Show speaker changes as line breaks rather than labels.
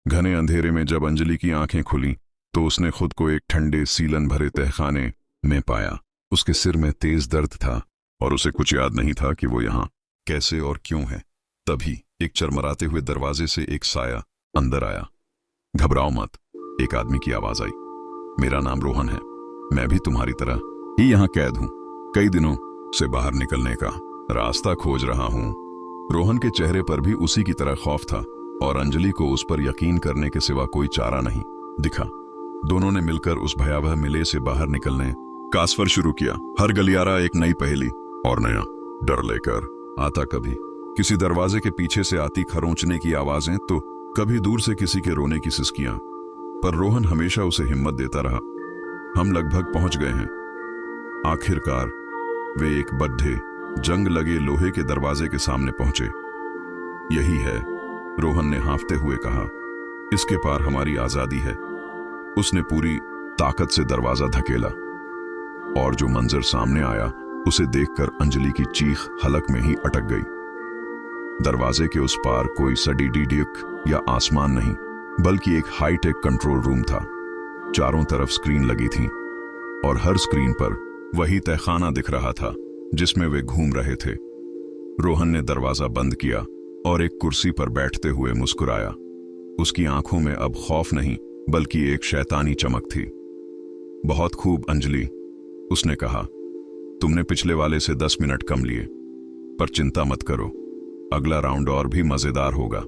घने अंधेरे में जब अंजलि की आंखें खुली तो उसने खुद को एक ठंडे सीलन भरे तहखाने में पाया। उसके सिर में तेज दर्द था और उसे कुछ याद नहीं था कि वो यहाँ कैसे और क्यों है। तभी एक चरमराते हुए दरवाजे से एक साया अंदर आया। घबराओ मत, एक आदमी की आवाज आई। मेरा नाम रोहन है, मैं भी तुम्हारी तरह ही यहाँ कैद हूँ। कई दिनों से बाहर निकलने का रास्ता खोज रहा हूँ। रोहन के चेहरे पर भी उसी की तरह खौफ था और अंजलि को उस पर यकीन करने के सिवा कोई चारा नहीं दिखा। दोनों ने मिलकर उस भयावह मिले से बाहर निकलने का सफर शुरू किया। हर गलियारा एक नई पहेली और नया डर लेकर आता। कभी किसी दरवाजे के पीछे से आती खरोंचने की आवाजें तो कभी दूर से किसी के रोने की सिसकियां, पर रोहन हमेशा उसे हिम्मत देता रहा। हम लगभग पहुंच गए हैं। आखिरकार वे एक बड्ढे जंग लगे लोहे के दरवाजे के सामने पहुंचे। यही है, रोहन ने हांफते हुए कहा, इसके पार हमारी आजादी है। उसने पूरी ताकत से दरवाजा धकेला और जो मंजर सामने आया उसे देखकर अंजलि की चीख हलक में ही अटक गई। दरवाजे के उस पार कोई सडीडीडीक या आसमान नहीं, बल्कि एक हाईटेक कंट्रोल रूम था। चारों तरफ स्क्रीन लगी थी और हर स्क्रीन पर वही तहखाना दिख रहा था जिसमें वे घूम रहे थे। रोहन ने दरवाजा बंद किया और एक कुर्सी पर बैठते हुए मुस्कुराया। उसकी आंखों में अब खौफ नहीं बल्कि एक शैतानी चमक थी। बहुत खूब अंजलि, उसने कहा, तुमने पिछले वाले से 10 मिनट कम लिए, पर चिंता मत करो, अगला राउंड और भी मजेदार होगा।